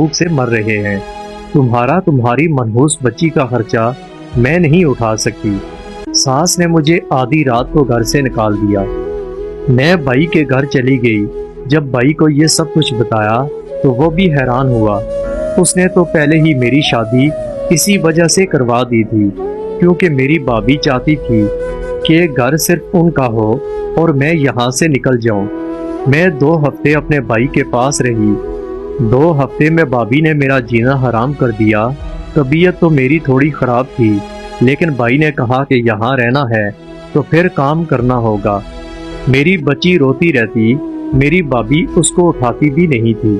بھوک سے مر رہے ہیں۔ تمہاری منحوس بچی کا خرچہ میں نہیں اٹھا سکتی۔ ساس نے مجھے آدھی رات کو گھر سے نکال دیا۔ میں بائی کے گھر چلی گئی۔ جب بائی کو یہ سب کچھ بتایا تو وہ بھی حیران ہوا۔ اس نے تو پہلے ہی میری شادی اسی وجہ سے کروا دی تھی، کیونکہ میری بھابھی چاہتی تھی کہ گھر صرف ان کا ہو اور میں یہاں سے نکل جاؤں۔ میں 2 ہفتے اپنے بھائی کے پاس رہی۔ 2 ہفتے میں بھابھی نے میرا جینا حرام کر دیا۔ طبیعت تو میری تھوڑی خراب تھی، لیکن بھائی نے کہا کہ یہاں رہنا ہے تو پھر کام کرنا ہوگا۔ میری بچی روتی رہتی، میری بھابھی اس کو اٹھاتی بھی نہیں تھی۔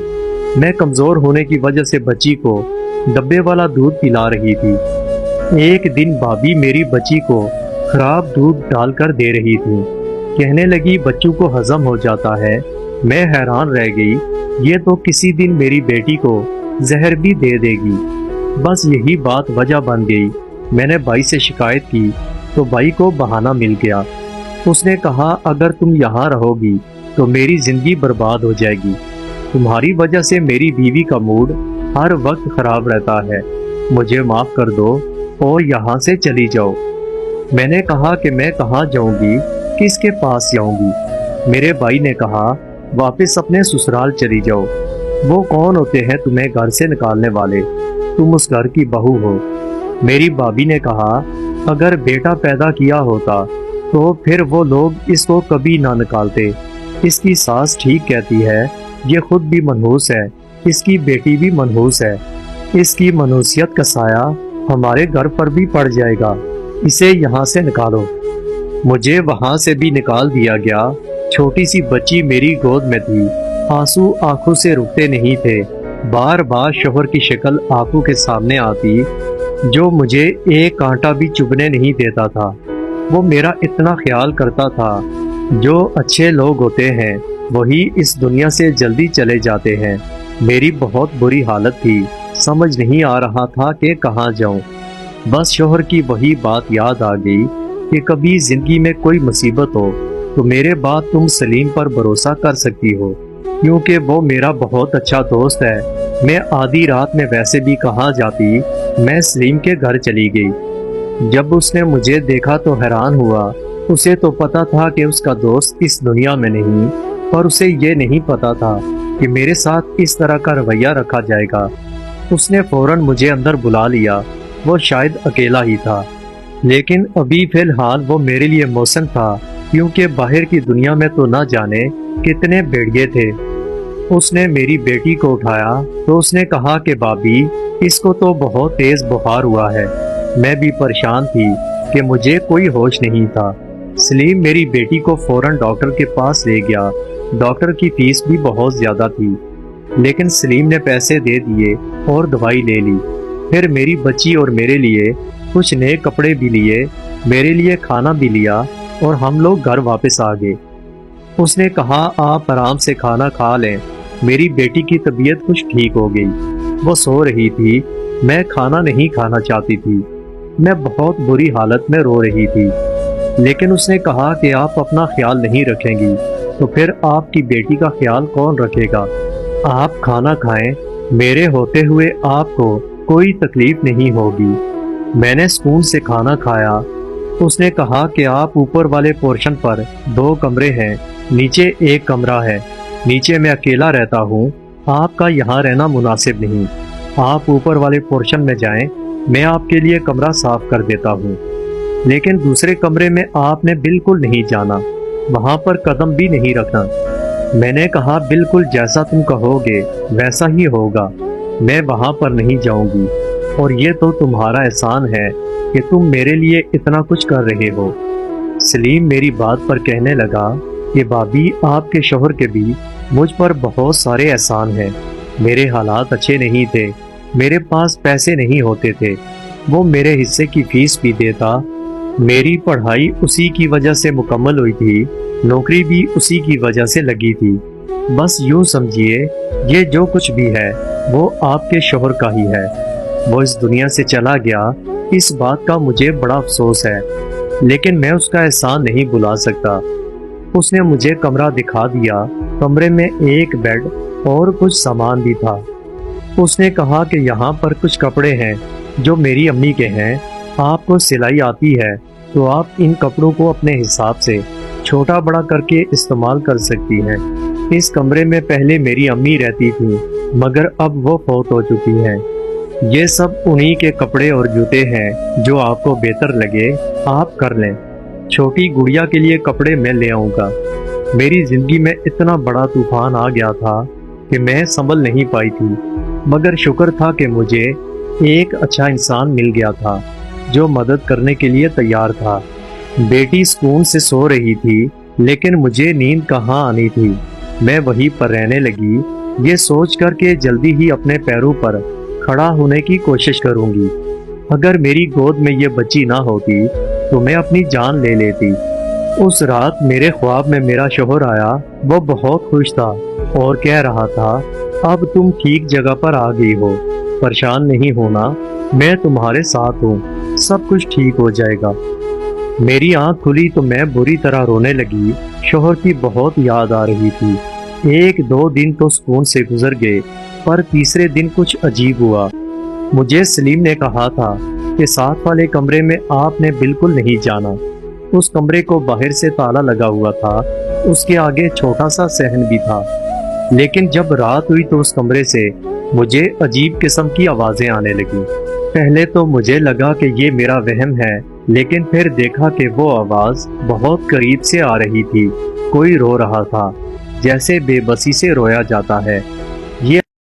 میں کمزور ہونے کی وجہ سے بچی کو ڈبے والا دودھ پلا رہی تھی۔ ایک دن بھابھی میری بچی کو خراب دودھ ڈال کر دے رہی تھی۔ کہنے لگی بچوں کو ہضم ہو جاتا ہے۔ میں حیران رہ گئی، یہ تو کسی دن میری بیٹی کو زہر بھی دے دے گی۔ بس یہی بات وجہ بن گئی۔ میں نے بھائی سے شکایت کی تو بھائی کو بہانہ مل گیا۔ اس نے کہا اگر تم یہاں رہو گی تو میری زندگی برباد ہو جائے گی۔ تمہاری وجہ سے میری بیوی کا موڈ ہر وقت خراب رہتا ہے۔ مجھے معاف کر دو اور یہاں سے چلی جاؤ۔ میں نے کہا کہ میں کہاں جاؤں گی، کس کے پاس جاؤں گی؟ میرے بھائی نے کہا واپس اپنے سسرال چلی جاؤ۔ وہ کون ہوتے ہیں تمہیں گھر سے نکالنے والے؟ تم اس گھر کی بہو ہو۔ میری بھابھی نے کہا اگر بیٹا پیدا کیا ہوتا تو پھر وہ لوگ اس کو کبھی نہ نکالتے۔ اس کی ساس ٹھیک کہتی ہے، یہ خود بھی منحوس ہے، اس کی بیٹی بھی منحوس ہے۔ اس کی منحوسیت کا سایہ ہمارے گھر پر بھی پڑ جائے گا۔ اسے یہاں سے نکالو۔ مجھے وہاں سے بھی نکال دیا گیا۔ چھوٹی سی بچی میری گود میں تھی۔ آنسو آنکھوں سے رکتے نہیں تھے۔ بار بار شوہر کی شکل آنکھوں کے سامنے آتی، جو مجھے ایک کانٹا بھی چبھنے نہیں دیتا تھا۔ وہ میرا اتنا خیال کرتا تھا۔ جو اچھے لوگ ہوتے ہیں وہی اس دنیا سے جلدی چلے جاتے ہیں۔ میری بہت بری حالت تھی، سمجھ نہیں آ رہا تھا کہ کہاں جاؤں۔ بس شوہر کی وہی بات یاد آ گئی کہ کبھی زندگی میں کوئی مصیبت ہو تو میرے بعد تم سلیم پر بھروسہ کر سکتی ہو، کیونکہ وہ میرا بہت اچھا دوست ہے۔ میں آدھی رات میں ویسے بھی کہاں جاتی، میں سلیم کے گھر چلی گئی۔ جب اس نے مجھے دیکھا تو حیران ہوا۔ اسے تو پتا تھا کہ اس کا دوست اس دنیا میں نہیں، پر اسے یہ نہیں پتا تھا کہ میرے ساتھ اس طرح کا رویہ رکھا جائے گا۔ اس نے فوراً مجھے اندر بلا لیا۔ وہ شاید اکیلا ہی تھا، لیکن ابھی فی الحال وہ میرے لیے محسن تھا، کیونکہ باہر کی دنیا میں تو نہ جانے کتنے بھیڑیے تھے۔ اس نے میری بیٹی کو اٹھایا تو اس نے کہا کہ بھابھی اس کو تو بہت تیز بخار ہوا ہے۔ میں بھی پریشان تھی کہ مجھے کوئی ہوش نہیں تھا۔ سلیم میری بیٹی کو فوراً ڈاکٹر کے پاس لے گیا۔ ڈاکٹر کی فیس بھی بہت زیادہ تھی، لیکن سلیم نے پیسے دے دیے اور دوائی لے لی۔ پھر میری بچی اور میرے لیے کچھ نئے کپڑے بھی لیے، میرے لیے کھانا بھی لیا اور ہم لوگ گھر واپس آ گئے۔ اس نے کہا آپ آرام سے کھانا کھا لیں۔ میری بیٹی کی طبیعت کچھ ٹھیک ہو گئی، وہ سو رہی تھی۔ میں کھانا نہیں کھانا چاہتی تھی، میں بہت بری حالت میں رو رہی تھی، لیکن اس نے کہا کہ آپ اپنا خیال نہیں رکھیں گی تو پھر آپ کی بیٹی کا خیال کون رکھے گا؟ آپ کھانا کھائیں، میرے ہوتے ہوئے آپ کو کوئی تکلیف نہیں ہوگی۔ میں نے سکون سے کھانا کھایا۔ اس نے کہا کہ آپ اوپر والے پورشن پر 2 کمرے ہیں، نیچے 1 کمرہ ہے۔ نیچے میں اکیلا رہتا ہوں، آپ کا یہاں رہنا مناسب نہیں۔ آپ اوپر والے پورشن میں جائیں، میں آپ کے لیے کمرہ صاف کر دیتا ہوں، لیکن دوسرے کمرے میں آپ نے بالکل نہیں جانا، وہاں پر قدم بھی نہیں رکھنا۔ میں نے کہا بالکل جیسا تم کہو گے ویسا ہی ہوگا، میں وہاں پر نہیں جاؤں گی، اور یہ تو تمہارا احسان ہے کہ تم میرے لیے اتنا کچھ کر رہے ہو۔ سلیم میری بات پر کہنے لگا کہ بھابھی آپ کے شوہر کے بھی مجھ پر بہت سارے احسان ہیں۔ میرے حالات اچھے نہیں تھے، میرے پاس پیسے نہیں ہوتے تھے، وہ میرے حصے کی فیس بھی دیتا۔ میری پڑھائی اسی کی وجہ سے مکمل ہوئی تھی، نوکری بھی اسی کی وجہ سے لگی تھی۔ بس یوں سمجھیے یہ جو کچھ بھی ہے وہ آپ کے شوہر کا ہی ہے۔ وہ اس دنیا سے چلا گیا، اس بات کا مجھے بڑا افسوس ہے، لیکن میں اس کا احسان نہیں بھلا سکتا۔ اس نے مجھے کمرہ دکھا دیا۔ کمرے میں 1 بیڈ اور کچھ سامان بھی تھا۔ اس نے کہا کہ یہاں پر کچھ کپڑے ہیں جو میری امی کے ہیں، آپ کو سلائی آتی ہے تو آپ ان کپڑوں کو اپنے حساب سے چھوٹا بڑا کر کے استعمال کر سکتی ہیں۔ اس کمرے میں پہلے میری امی رہتی تھی مگر اب وہ فوت ہو چکی ہیں۔ یہ سب انہی کے کپڑے اور جوتے ہیں، جو آپ کو بہتر لگے آپ کر لیں۔ چھوٹی گڑیا کے لیے کپڑے میں لے آؤں گا۔ میری زندگی میں اتنا بڑا طوفان آ گیا تھا کہ میں سنبھل نہیں پائی تھی، مگر شکر تھا کہ مجھے ایک اچھا انسان مل گیا تھا جو مدد کرنے کے لیے تیار تھا۔ بیٹی سکون سے سو رہی تھی لیکن مجھے نیند کہاں آنی تھی۔ میں وہیں پر رہنے لگی، یہ سوچ کر کہ جلدی ہی اپنے پیروں پر کھڑا ہونے کی کوشش کروں گی۔ اگر میری گود میں یہ بچی نہ ہوتی تو میں اپنی جان لے لیتی۔ اس رات میرے خواب میں میرا شوہر آیا، وہ بہت خوش تھا اور کہہ رہا تھا، اب تم ٹھیک جگہ پر آ گئی ہو، پریشان نہیں ہونا، میں تمہارے ساتھ ہوں، سب کچھ ٹھیک ہو جائے گا۔ میری آنکھ کھلی تو میں بری طرح رونے لگی، شوہر کی بہت یاد آ رہی تھی۔ ایک دو دن تو سکون سے گزر گئے، پر تیسرے دن کچھ عجیب ہوا۔ مجھے سلیم نے کہا تھا کہ ساتھ والے کمرے میں آپ نے بالکل نہیں جانا۔ اس کمرے کو باہر سے تالا لگا ہوا تھا، اس کے آگے چھوٹا سا صحن بھی تھا، لیکن جب رات ہوئی تو اس کمرے سے مجھے عجیب قسم کی آوازیں آنے لگی۔ پہلے تو مجھے لگا کہ یہ میرا وہم ہے، لیکن پھر دیکھا کہ وہ آواز بہت قریب سے آ رہی تھی۔ کوئی رو رہا تھا، جیسے بے بسی سے رویا جاتا ہے۔